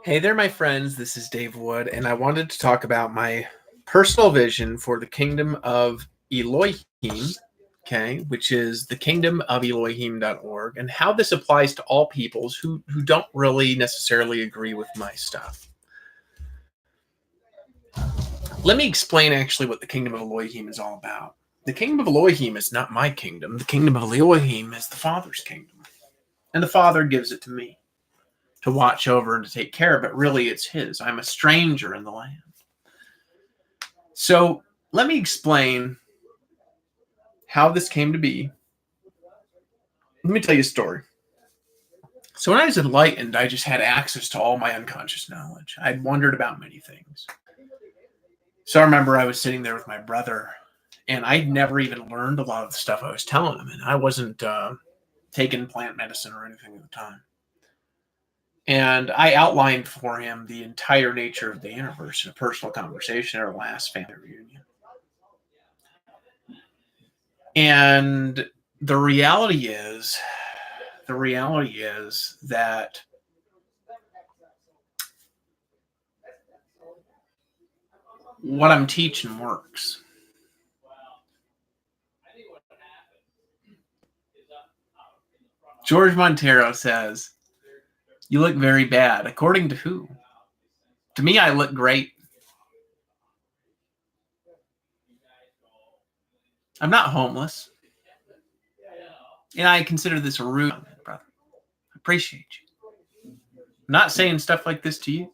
Hey there, my friends. This is Dave Wood, and I wanted to talk about my personal vision for the kingdom of Elohim, okay, which is the kingdom of Elohim.org, and how this applies to all peoples who don't really necessarily agree with my stuff. Let me explain actually what the kingdom of Elohim is all about. The kingdom of Elohim is not my kingdom. The kingdom of Elohim is the Father's kingdom, and the Father gives it to me to watch over and to take care of, but really it's his. I'm a stranger in the land. So let me explain how this came to be. Let me tell you a story. So when I was enlightened, I just had access to all my unconscious knowledge. I'd wondered about many things. So I remember I was sitting there with my brother, and I'd never even learned a lot of the stuff I was telling him, and I wasn't taking plant medicine or anything at the time. And I outlined for him the entire nature of the universe in a personal conversation at our last family reunion. And the reality is that what I'm teaching works. George Montero says, "You look very bad." According to who? To me, I look great. I'm not homeless. And I consider this a rude, brother. I appreciate you. I'm not saying stuff like this to you.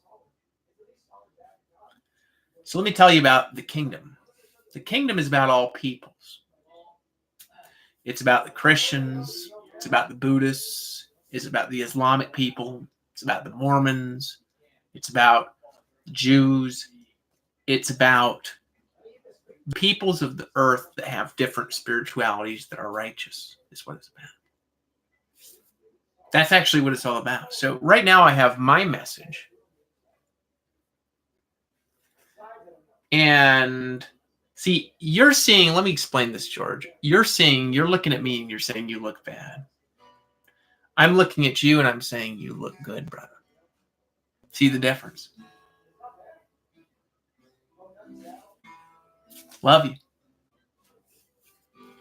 So let me tell you about the kingdom. The kingdom is about all peoples. It's about the Christians. It's about the Buddhists. It's about the Islamic people. It's about the Mormons. It's about the Jews. It's about peoples of the earth that have different spiritualities that are righteous, is what it's about. That's actually what it's all about. So right now I have my message. And see, you're seeing, let me explain this, George. You're looking at me and you're saying you look bad. I'm looking at you and I'm saying you look good, brother. See the difference? Love you.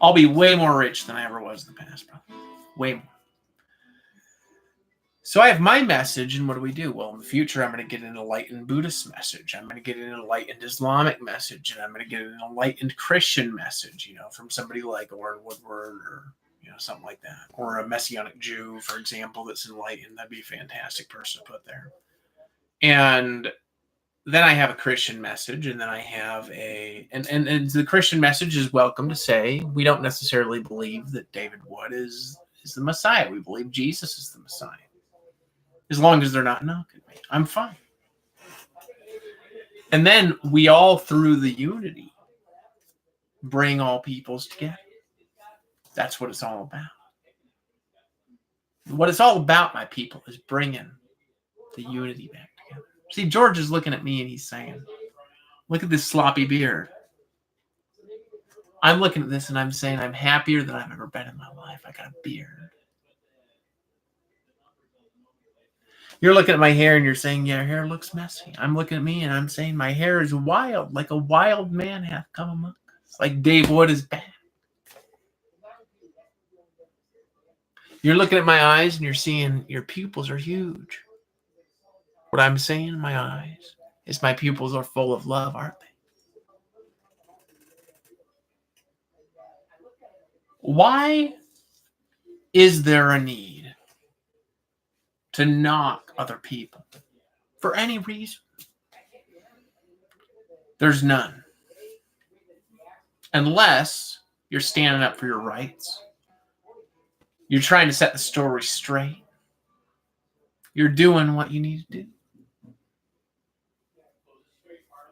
I'll be way more rich than I ever was in the past, brother. Way more. So I have my message, and what do? Well, in the future, I'm going to get an enlightened Buddhist message. I'm going to get an enlightened Islamic message, and I'm going to get an enlightened Christian message, from somebody like Warren Woodward or, something like that. Or a Messianic Jew, for example, that's enlightened. That'd be a fantastic person to put there. And then I have a Christian message, and then I have and the Christian message is welcome to say we don't necessarily believe that David Wood is the Messiah. We believe Jesus is the Messiah. As long as they're not knocking me, I'm fine. And then we all, through the unity, bring all peoples together. That's what it's all about. What it's all about, my people, is bringing the unity back together. See, George is looking at me and he's saying, look at this sloppy beard. I'm looking at this and I'm saying I'm happier than I've ever been in my life. I got a beard. You're looking at my hair and you're saying, yeah, your hair looks messy. I'm looking at me and I'm saying my hair is wild, like a wild man hath come among us. Like Dave Wood is back. You're looking at my eyes and you're seeing your pupils are huge. What I'm saying in my eyes is my pupils are full of love, aren't they? Why is there a need to knock other people for any reason? There's none. Unless you're standing up for your rights. You're trying to set the story straight. You're doing what you need to do.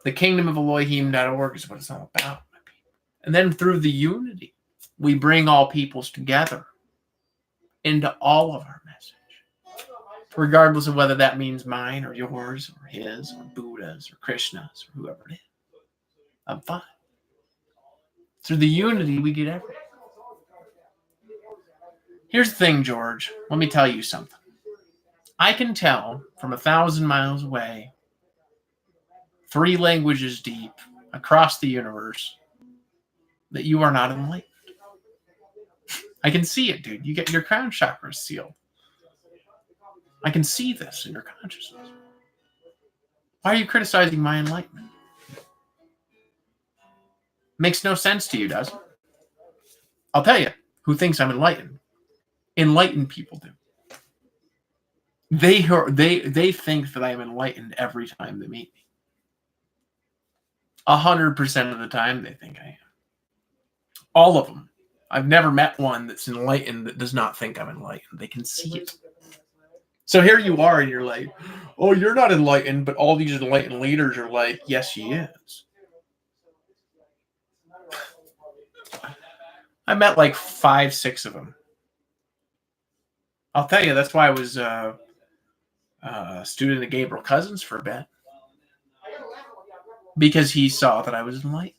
The kingdom of Elohim.org is what it's all about. And then through the unity, we bring all peoples together into all of our message. Regardless of whether that means mine or yours or his or Buddha's or Krishna's or whoever it is. I'm fine. Through the unity, we get everything. Here's the thing, George. Let me tell you something. I can tell from 1,000 miles away, 3 languages deep, across the universe, that you are not enlightened. I can see it, dude. You get your crown chakra sealed. I can see this in your consciousness. Why are you criticizing my enlightenment? Makes no sense to you, does it? I'll tell you who thinks I'm enlightened. Enlightened people do. They think that I am enlightened every time they meet me. 100% of the time they think I am. All of them. I've never met one that's enlightened that does not think I'm enlightened. They can see it. So here you are, and you're like, oh, you're not enlightened, but all these enlightened leaders are like, yes, he is. I met like 5, 6 of them. I'll tell you, that's why I was a student of Gabriel Cousins for a bit. Because he saw that I was enlightened.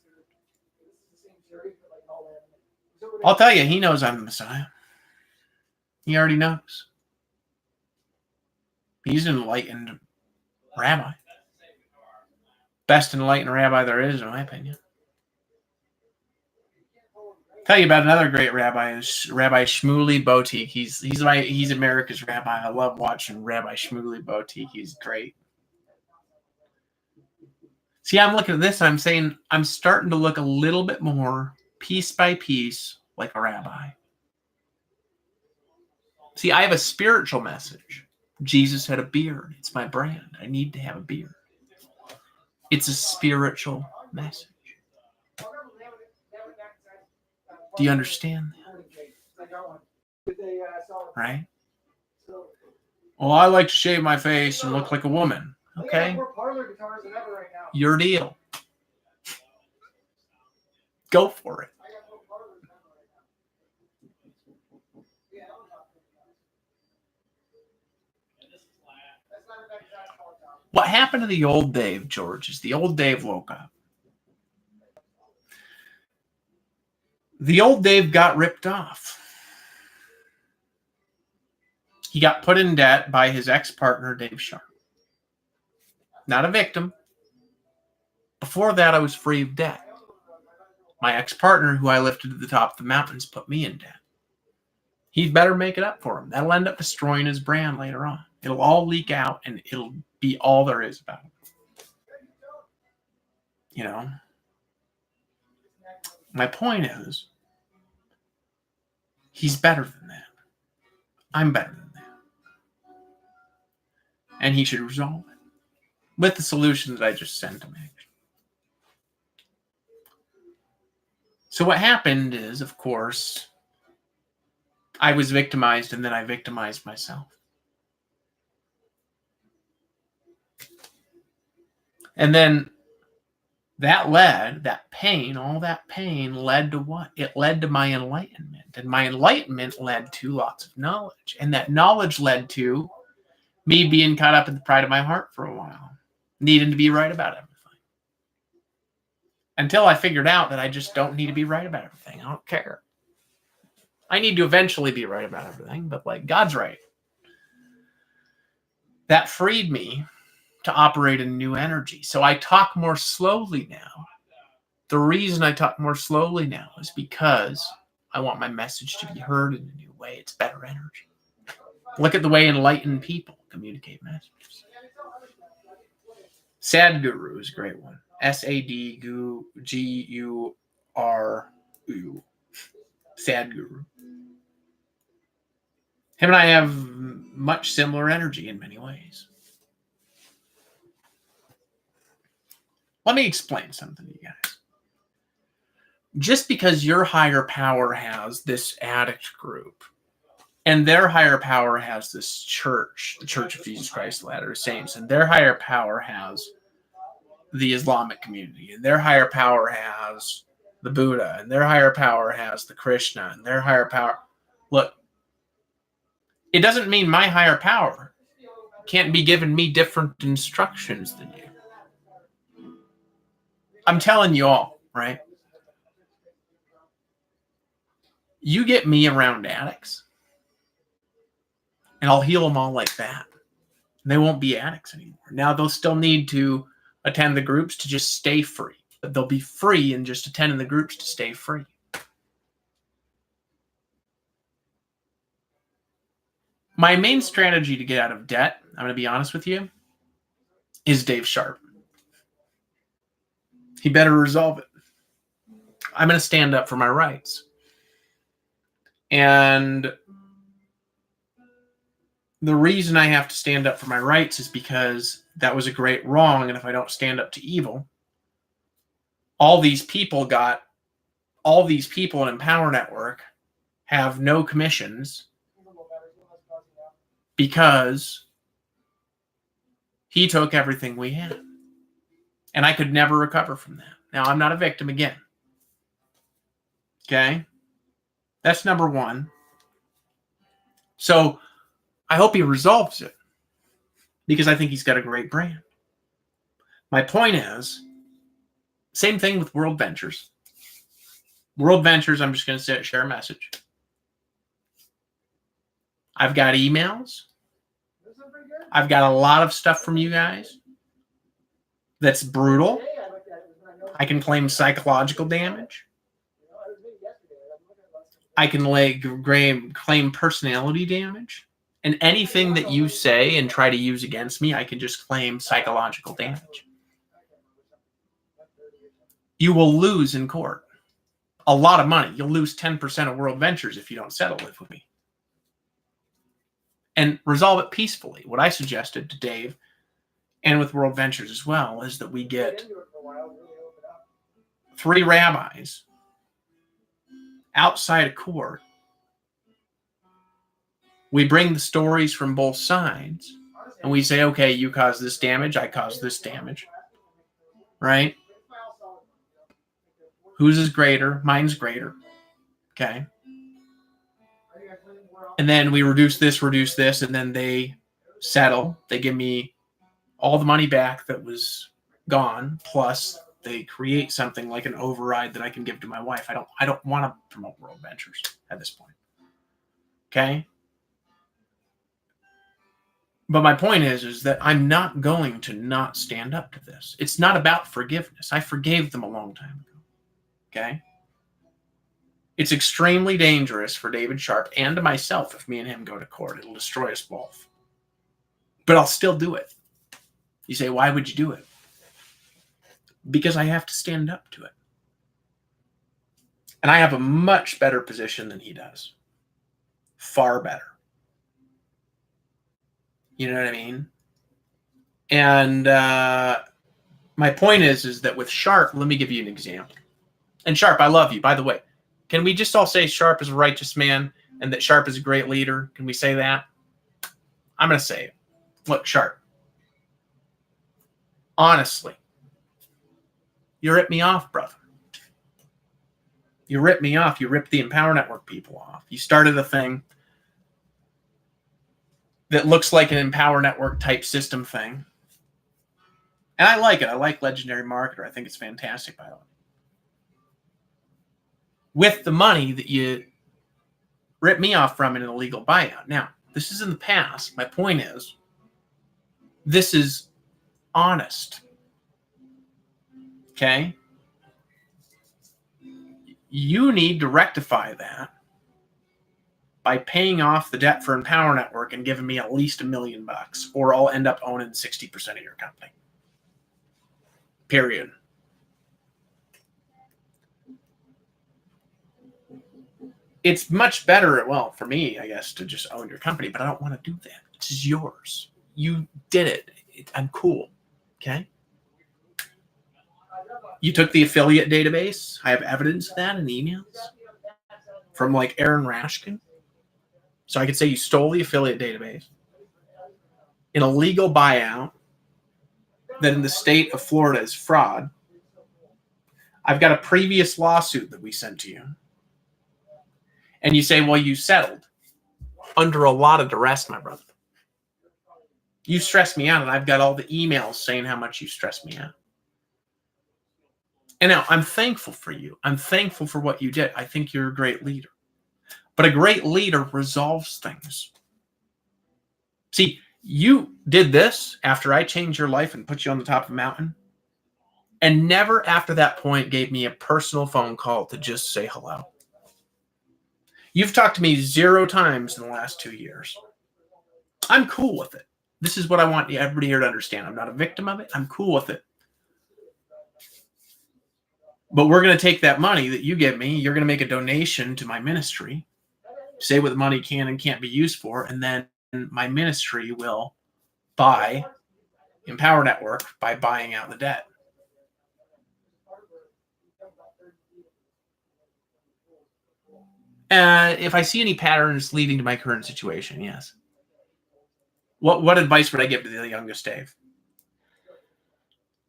I'll tell you, he knows I'm the Messiah. He already knows. He's an enlightened rabbi. Best enlightened rabbi there is, in my opinion. Tell you about another great rabbi, is Rabbi Shmuley Boteach. He's America's rabbi. I love watching Rabbi Shmuley Boteach. He's great. See, I'm looking at this and I'm saying I'm starting to look a little bit more piece by piece like a rabbi. See, I have a spiritual message. Jesus had a beard. It's my brand. I need to have a beard. It's a spiritual message. Do you understand that? Right? Well, I like to shave my face and look like a woman. Okay. Your deal. Go for it. What happened to the old Dave, George, is the old Dave woke up. The old Dave got ripped off. He got put in debt by his ex-partner, Dave Sharp. Not a victim. Before that, I was free of debt. My ex-partner, who I lifted to the top of the mountains, put me in debt. He'd better make it up for him. That'll end up destroying his brand later on. It'll all leak out, and it'll be all there is about it. You know? My point is, he's better than that. I'm better than that. And he should resolve it with the solution that I just sent him. So what happened is, of course, I was victimized, and then I victimized myself. And then that pain, all that pain led to what? It led to my enlightenment. And my enlightenment led to lots of knowledge. And that knowledge led to me being caught up in the pride of my heart for a while, needing to be right about everything. Until I figured out that I just don't need to be right about everything. I don't care. I need to eventually be right about everything, but like God's right. That freed me to operate in new energy. So I talk more slowly now. The reason I talk more slowly now is because I want my message to be heard in a new way. It's better energy. Look at the way enlightened people communicate messages. Sadhguru is a great one. Sadguru. Sadhguru. Him and I have much similar energy in many ways. Let me explain something to you guys. Just because your higher power has this addict group, and their higher power has this church, the Church of Jesus Christ, the Latter-day Saints, and their higher power has the Islamic community, and their higher power has the Buddha, and their higher power has the Krishna, and their higher power. Look, it doesn't mean my higher power can't be giving me different instructions than you. I'm telling you all, right? You get me around addicts, And I'll heal them all like that. And they won't be addicts anymore. Now they'll still need to attend the groups to just stay free. But they'll be free and just attending the groups to stay free. My main strategy to get out of debt, I'm going to be honest with you, is Dave Sharp. He better resolve it. I'm going to stand up for my rights. And the reason I have to stand up for my rights is because that was a great wrong. And if I don't stand up to evil, all these people in Empower Network have no commissions because he took everything we had. And I could never recover from that. Now, I'm not a victim again. Okay? That's number one. So I hope he resolves it because I think he's got a great brand. My point is, same thing with World Ventures. World Ventures, I'm just going to share a message. I've got emails. I've got a lot of stuff from you guys that's brutal. I can claim psychological damage. I can claim personality damage. And anything that you say and try to use against me, I can just claim psychological damage. You will lose in court a lot of money. You'll lose 10% of World Ventures if you don't settle it with me. And resolve it peacefully. What I suggested to Dave and with World Ventures as well is that we get 3 rabbis outside of court. We bring the stories from both sides and we say, okay, you caused this damage, I caused this damage. Right? Whose is greater? Mine's greater. Okay. And then we reduce this, and then they settle. They give me all the money back that was gone, plus they create something like an override that I can give to my wife. I don't want to promote World Ventures at this point. Okay? But my point is that I'm not going to not stand up to this. It's not about forgiveness. I forgave them a long time ago. Okay? It's extremely dangerous for David Sharp and to myself if me and him go to court. It'll destroy us both. But I'll still do it. You say, why would you do it? Because I have to stand up to it. And I have a much better position than he does. Far better. You know what I mean? And my point is that with Sharp, let me give you an example. And Sharp, I love you, by the way. Can we just all say Sharp is a righteous man and that Sharp is a great leader? Can we say that? I'm going to say it. Look, Sharp. Honestly, you ripped me off, brother. You ripped me off. You ripped the Empower Network people off. You started a thing that looks like an Empower Network type system thing. And I like it. I like Legendary Marketer. I think it's fantastic, by the way. With the money that you ripped me off from in an illegal buyout. Now, this is in the past. My point is, this is honest. Okay? You need to rectify that by paying off the debt for Empower Network and giving me at least $1 million, or I'll end up owning 60% of your company. Period. It's much better, well, for me, I guess, to just own your company, but I don't want to do that. It's yours. You did it. I'm cool. Okay? You took the affiliate database. I have evidence of that in the emails from like Aaron Rashkin. So I could say you stole the affiliate database in a legal buyout that in the state of Florida is fraud. I've got a previous lawsuit that we sent to you. And you say, well, you settled under a lot of duress, my brother. You stressed me out, and I've got all the emails saying how much you stressed me out. And now I'm thankful for you. I'm thankful for what you did. I think you're a great leader. But a great leader resolves things. See, you did this after I changed your life and put you on the top of a mountain, and never after that point gave me a personal phone call to just say hello. You've talked to me 0 times in the last 2 years. I'm cool with it. This is what I want everybody here to understand. I'm not a victim of it. I'm cool with it. But we're going to take that money that you give me. You're going to make a donation to my ministry, say what the money can and can't be used for, and then my ministry will buy Empower Network by buying out the debt. If I see any patterns leading to my current situation, yes. What advice would I give to the youngest Dave?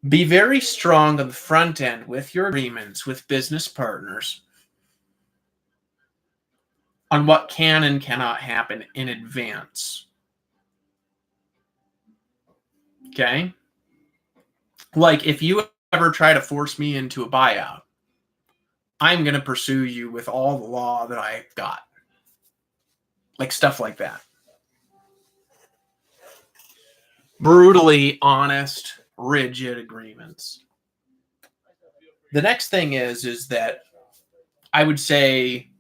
Be very strong on the front end with your agreements with business partners on what can and cannot happen in advance. Okay? Like if you ever try to force me into a buyout, I'm going to pursue you with all the law that I've got. Like stuff like that. Brutally honest, rigid agreements. The next thing is that I would say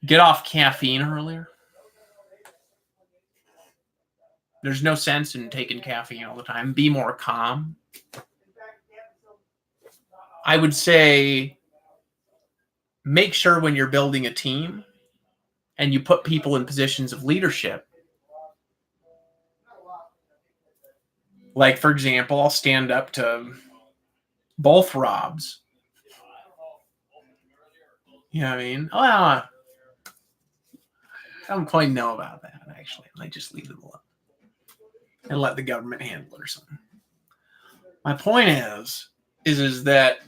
get off caffeine earlier. There's no sense in taking caffeine all the time. Be more calm. I would say make sure when you're building a team and you put people in positions of leadership, like, for example, I'll stand up to both Robs. You know what I mean? Well, I don't quite know about that, actually. I just leave them alone and let the government handle it or something. My point is that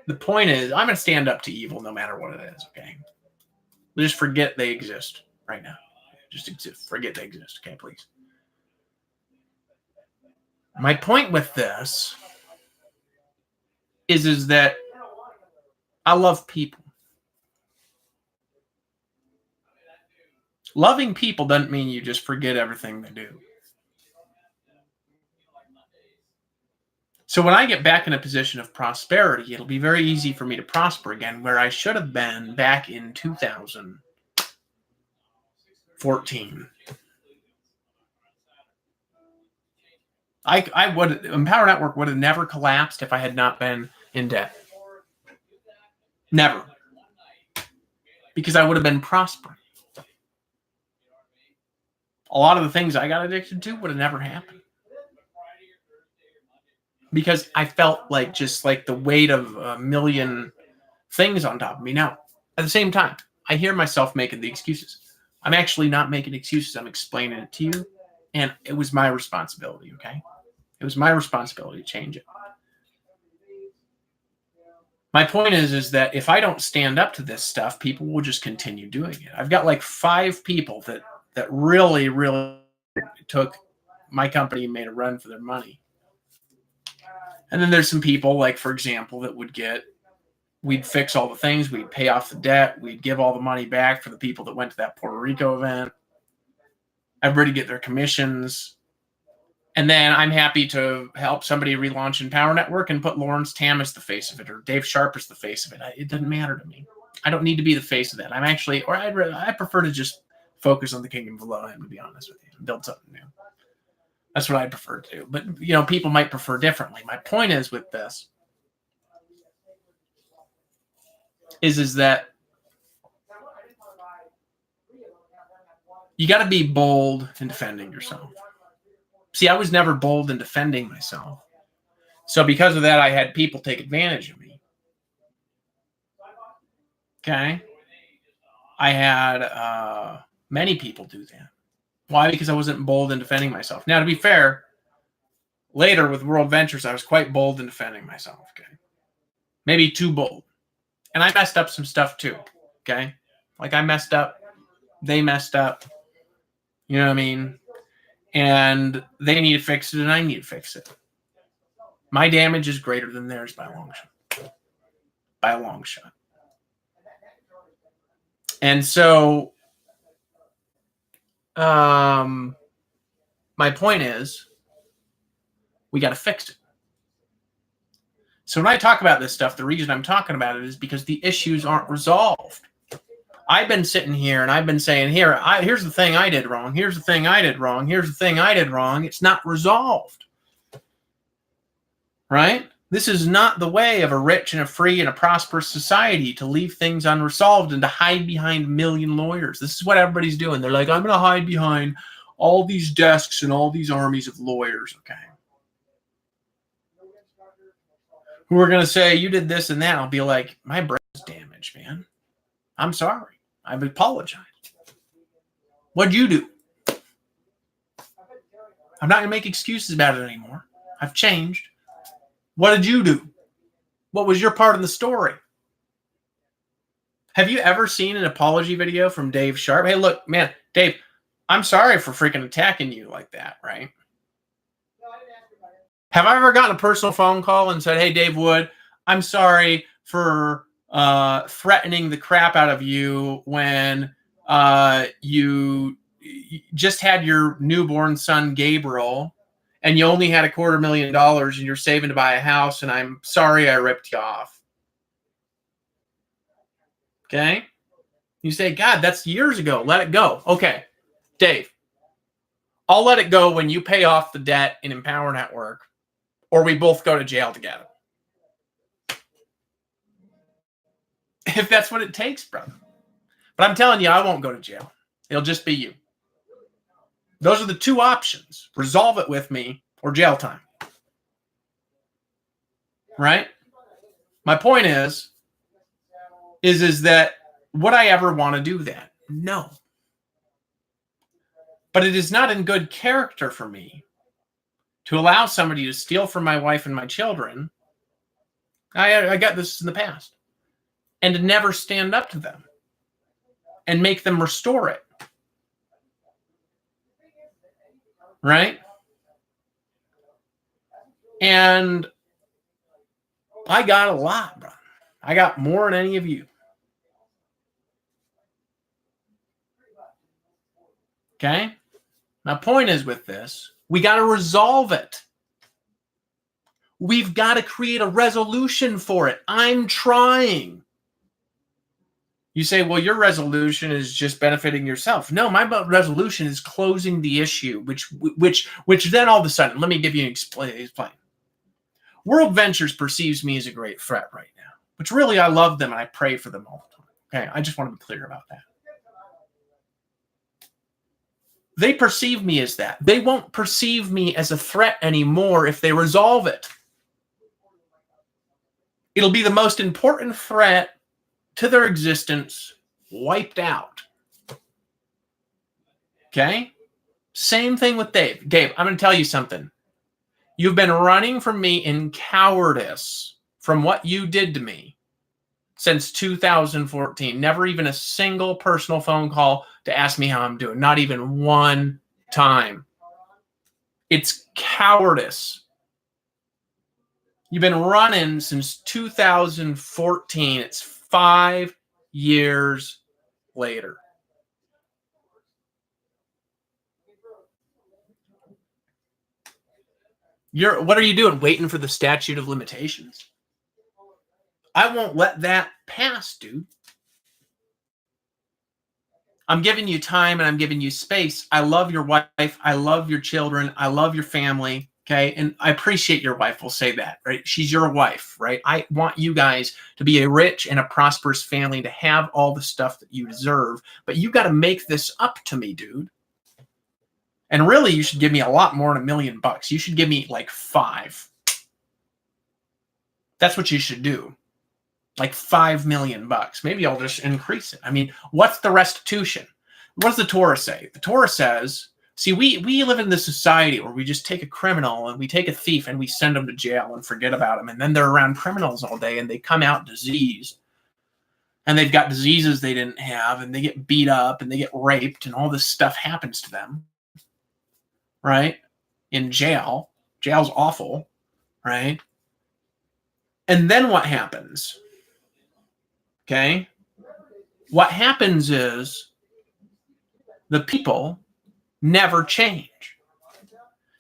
the point is I'm going to stand up to evil no matter what it is, okay? Just forget they exist right now. Just exist. Forget they exist, okay, please. My point with this is that I love people. Loving people doesn't mean you just forget everything they do. So when I get back in a position of prosperity, it'll be very easy for me to prosper again, where I should have been back in 2014. Empower Network would have never collapsed if I had not been in debt. Never. Because I would have been prospering. A lot of the things I got addicted to would have never happened. Because I felt like just like the weight of a million things on top of me. Now, at the same time, I hear myself making the excuses. I'm actually not making excuses. I'm explaining it to you. And it was my responsibility, okay? It was my responsibility to change it. My point is that if I don't stand up to this stuff, people will just continue doing it. I've got like 5 people that really, really took my company and made a run for their money. And then there's some people, like, for example, that we'd fix all the things, we'd pay off the debt, we'd give all the money back for the people that went to that Puerto Rico event. Everybody get their commissions. And then I'm happy to help somebody relaunch Empower Network and put Lawrence Tam as the face of it, or Dave Sharp as the face of it. It doesn't matter to me. I don't need to be the face of that. I prefer to just focus on the kingdom of Elohim, to be honest with you, and build something new. That's what I prefer to do. But, people might prefer differently. My point is with this is that you got to be bold in defending yourself. See, I was never bold in defending myself. So because of that, I had people take advantage of me. Okay? I had many people do that. Why? Because I wasn't bold in defending myself. Now, to be fair, later with World Ventures, I was quite bold in defending myself. Okay? Maybe too bold. And I messed up some stuff too. Okay? Like I messed up. They messed up. You know what I mean? And they need to fix it and I need to fix it. My damage is greater than theirs by a long shot. By a long shot. And so my point is, we got to fix it. So when I talk about this stuff, the reason I'm talking about it is because the issues aren't resolved. I've been sitting here and I've been saying, here's the thing I did wrong. Here's the thing I did wrong. Here's the thing I did wrong. It's not resolved. Right? This is not the way of a rich and a free and a prosperous society, to leave things unresolved and to hide behind a million lawyers. This is what everybody's doing. They're like, I'm going to hide behind all these desks and all these armies of lawyers, okay? Who are going to say, you did this and that. I'll be like, my brain's damaged, man. I'm sorry. I've apologized. What'd you do? I'm not going to make excuses about it anymore. I've changed. What did you do? What was your part in the story? Have you ever seen an apology video from Dave Sharp? Hey, look, man, Dave, I'm sorry for freaking attacking you like that, right? Have I ever gotten a personal phone call and said, hey, Dave Wood, I'm sorry for threatening the crap out of you when you just had your newborn son, Gabriel, and you only had $250,000 and you're saving to buy a house, and I'm sorry I ripped you off. Okay? You say, God, that's years ago. Let it go. Okay, Dave, I'll let it go when you pay off the debt in Empower Network, or we both go to jail together. If that's what it takes, brother. But I'm telling you, I won't go to jail. It'll just be you. Those are the two options. Resolve it with me or jail time. Right? My point is that would I ever want to do that? No. But it is not in good character for me to allow somebody to steal from my wife and my children. I got this in the past. And to never stand up to them and make them restore it. Right? And I got a lot, bro. I got more than any of you. Okay? My point is with this, we got to resolve it. We've got to create a resolution for it. I'm trying. You say, well, your resolution is just benefiting yourself. No, my resolution is closing the issue, which then all of a sudden, let me give you an explain. World Ventures perceives me as a great threat right now, which really I love them and I pray for them all the time. Okay, I just want to be clear about that. They perceive me as that. They won't perceive me as a threat anymore if they resolve it. It'll be the most important threat to their existence wiped out. Okay? Same thing with Dave. Dave, I'm going to tell you something. You've been running from me in cowardice from what you did to me since 2014. Never even a single personal phone call to ask me how I'm doing. Not even one time. It's cowardice. You've been running since 2014. It's 5 years later. What are you doing? Waiting for the statute of limitations? I won't let that pass, dude. I'm giving you time and I'm giving you space. I love your wife. I love your children. I love your family. Okay. And I appreciate your wife. We'll say that, right? She's your wife, right? I want you guys to be a rich and a prosperous family, to have all the stuff that you deserve. But you got to make this up to me, dude. And really, you should give me a lot more than $1 million. You should give me like 5. That's what you should do. Like $5 million. Maybe I'll just increase it. I mean, what's the restitution? What does the Torah say? The Torah says, see, we live in this society where we just take a criminal and we take a thief and we send them to jail and forget about them. And then they're around criminals all day and they come out diseased. And they've got diseases they didn't have, and they get beat up and they get raped and all this stuff happens to them. Right? In jail. Jail's awful. Right? And then what happens? Okay? what happens is the people never change.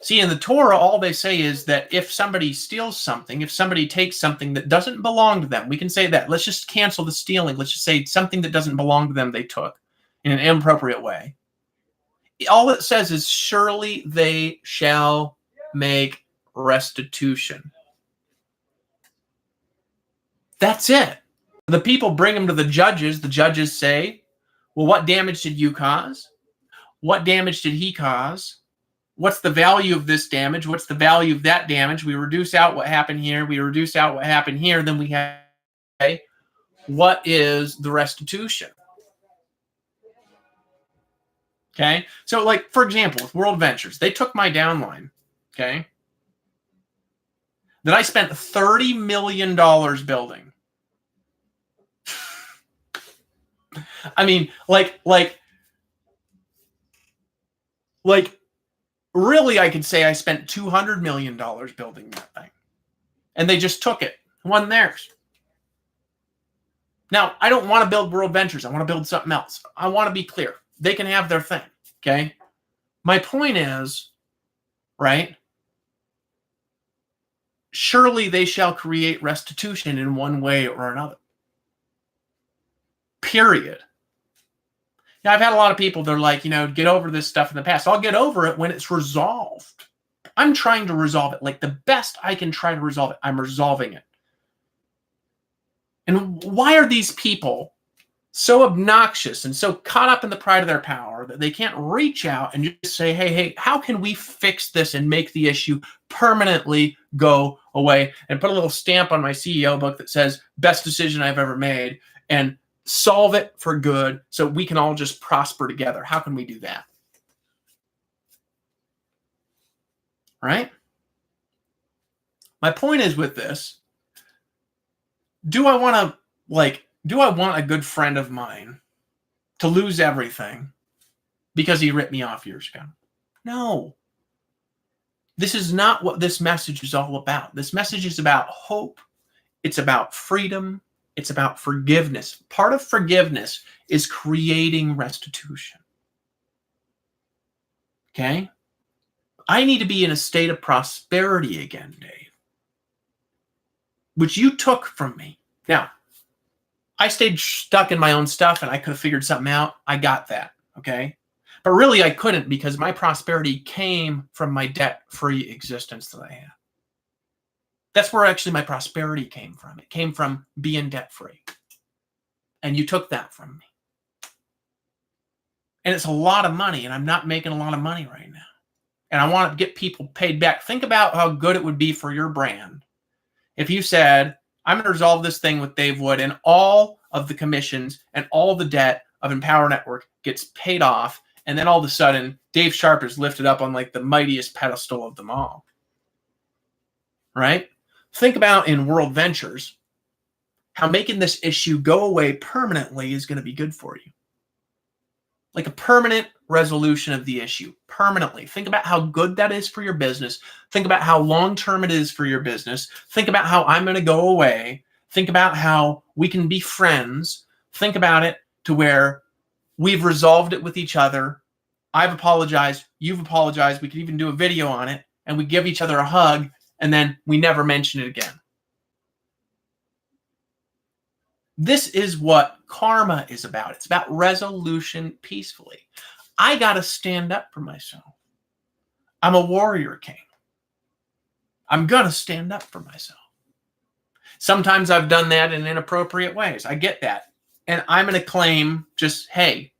See, in the Torah, all they say is that if somebody steals something, if somebody takes something that doesn't belong to them, we can say that. Let's just cancel the stealing. Let's just say something that doesn't belong to them they took in an inappropriate way. All it says is, surely they shall make restitution. That's it. The people bring them to the judges. The judges say, well, what damage did you cause? What damage did he cause? What's the value of this damage? What's the value of that damage? We reduce out what happened here. We reduce out what happened here. Then we have, okay, what is the restitution? Okay. So like, for example, with World Ventures, they took my downline. Okay. That I spent $30 million building. I mean, like, really, I could say I spent $200 million building that thing. And they just took it. It wasn't theirs. Now, I don't want to build World Ventures. I want to build something else. I want to be clear. They can have their thing, okay? My point is, right? Surely they shall create restitution in one way or another. Period. Now, I've had a lot of people, they're like, get over this stuff in the past. I'll get over it when it's resolved. I'm trying to resolve it. Like, the best I can try to resolve it, I'm resolving it. And why are these people so obnoxious and so caught up in the pride of their power that they can't reach out and just say, hey, how can we fix this and make the issue permanently go away? And put a little stamp on my CEO book that says, best decision I've ever made, and solve it for good so we can all just prosper together. How can we do that? Right? My point is with this, do I want a good friend of mine to lose everything because he ripped me off years ago? No. This is not what this message is all about. This message is about hope. It's about freedom. It's about forgiveness. Part of forgiveness is creating restitution. Okay? I need to be in a state of prosperity again, Dave, which you took from me. Now, I stayed stuck in my own stuff and I could have figured something out. I got that, okay? But really I couldn't, because my prosperity came from my debt-free existence that I had. That's where actually my prosperity came from. It came from being debt-free. And you took that from me. And it's a lot of money, and I'm not making a lot of money right now. And I want to get people paid back. Think about how good it would be for your brand if you said, I'm going to resolve this thing with Dave Wood, and all of the commissions and all the debt of Empower Network gets paid off, and then all of a sudden, Dave Sharp is lifted up on like the mightiest pedestal of them all. Right? Think about in World Ventures, how making this issue go away permanently is going to be good for you. Like a permanent resolution of the issue, permanently. Think about how good that is for your business. Think about how long-term it is for your business. Think about how I'm going to go away. Think about how we can be friends. Think about it to where we've resolved it with each other. I've apologized. You've apologized. We could even do a video on it, and we give each other a hug, and then we never mention it again. This is what karma is about. It's about resolution peacefully. I got to stand up for myself. I'm a warrior king. I'm going to stand up for myself. Sometimes I've done that in inappropriate ways. I get that. And I'm going to claim just, hey,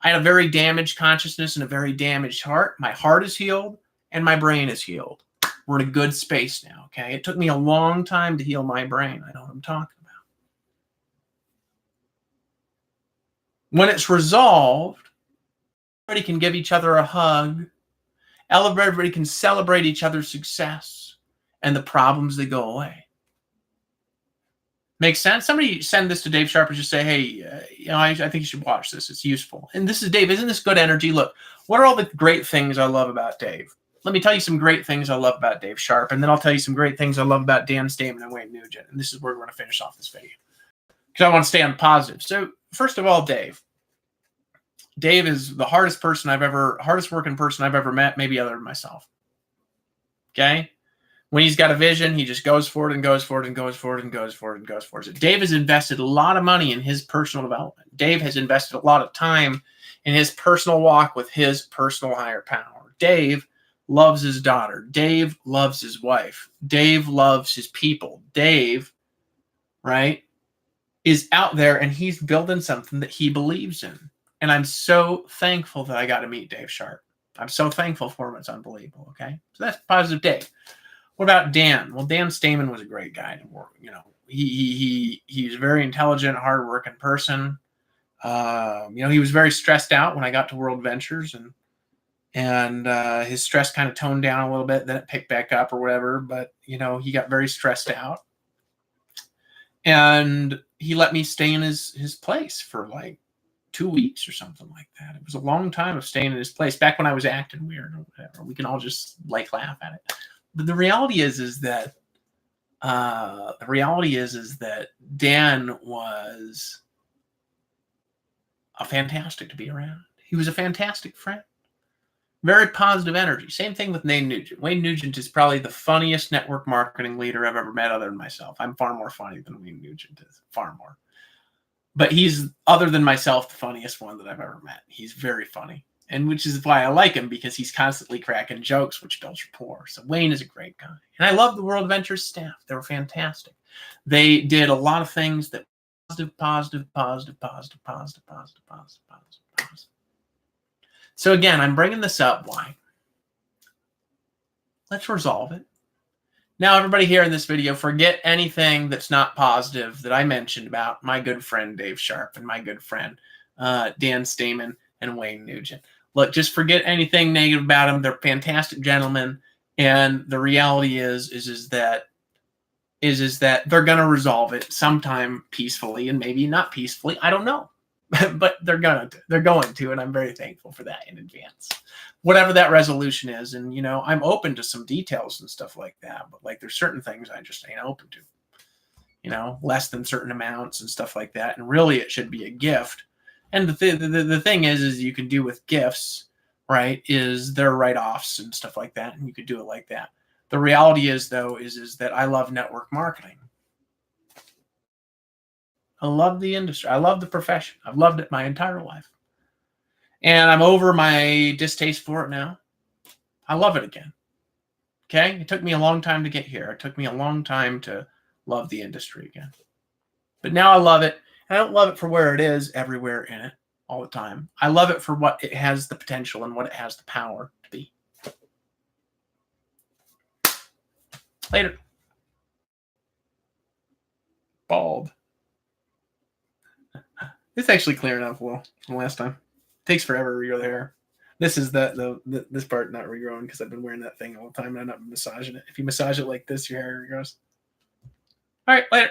I had a very damaged consciousness and a very damaged heart. My heart is healed and my brain is healed. We're in a good space now, okay? It took me a long time to heal my brain. I know what I'm talking about. When it's resolved, everybody can give each other a hug. Everybody can celebrate each other's success and the problems that go away. Makes sense? Somebody send this to Dave Sharp and just say, hey, I think you should watch this. It's useful. And this is Dave. Isn't this good energy? Look, what are all the great things I love about Dave? Let me tell you some great things I love about Dave Sharp, and then I'll tell you some great things I love about Dan Stamen and Wayne Nugent. And this is where we're going to finish off this video, because I want to stay on positive. So first of all, Dave. Dave is the hardest working person I've ever met, maybe other than myself. Okay? When he's got a vision, he just goes for it and goes for it and goes for it and goes for it and goes for it. Dave has invested a lot of money in his personal development. Dave has invested a lot of time in his personal walk with his personal higher power. Dave loves his daughter. Dave loves his wife. Dave loves his people. Dave, right, is out there and he's building something that he believes in. And I'm so thankful that I got to meet Dave Sharp. I'm so thankful for him. It's unbelievable. Okay. So that's positive Dave. What about Dan? Well, Dan Stamen was a great guy to work. You know, he's a very intelligent, hardworking person. You know, he was very stressed out when I got to World Ventures, and his stress kind of toned down a little bit. Then it picked back up or whatever. But you know, he got very stressed out, and he let me stay in his place for like 2 weeks or something like that. It was a long time of staying in his place back when I was acting weird or whatever. We can all just like laugh at it. But the reality is that Dan was fantastic to be around. He was a fantastic friend. Very positive energy. Same thing with Wayne Nugent. Wayne Nugent is probably the funniest network marketing leader I've ever met other than myself. I'm far more funny than Wayne Nugent is. Far more. But he's, other than myself, the funniest one that I've ever met. He's very funny. And which is why I like him, because he's constantly cracking jokes, which builds rapport. So Wayne is a great guy. And I love the World Ventures staff. They were fantastic. They did a lot of things that positive. So again, I'm bringing this up. Why? Let's resolve it. Now, everybody here in this video, forget anything that's not positive that I mentioned about my good friend Dave Sharp and my good friend Dan Stamen and Wayne Nugent. Look, just forget anything negative about them. They're fantastic gentlemen, and the reality is that they're going to resolve it sometime peacefully, and maybe not peacefully. I don't know, but they're going to, and I'm very thankful for that in advance. Whatever that resolution is, and you know, I'm open to some details and stuff like that. But like, there's certain things I just ain't open to. You know, less than certain amounts and stuff like that. And really, it should be a gift. And the thing is you can do with gifts, right, is they're write-offs and stuff like that, and you could do it like that. The reality is, though, is that I love network marketing. I love the industry. I love the profession. I've loved it my entire life. And I'm over my distaste for it now. I love it again. Okay? It took me a long time to get here. It took me a long time to love the industry again. But now I love it. I don't love it for where it is everywhere in it all the time. I love it for what it has the potential and what it has the power to be. Later. Bald. It's actually clear enough, Will, from last time. It takes forever to regrow the hair. This is this part not regrowing because I've been wearing that thing all the time and I'm not massaging it. If you massage it like this, your hair regrows. All right, later.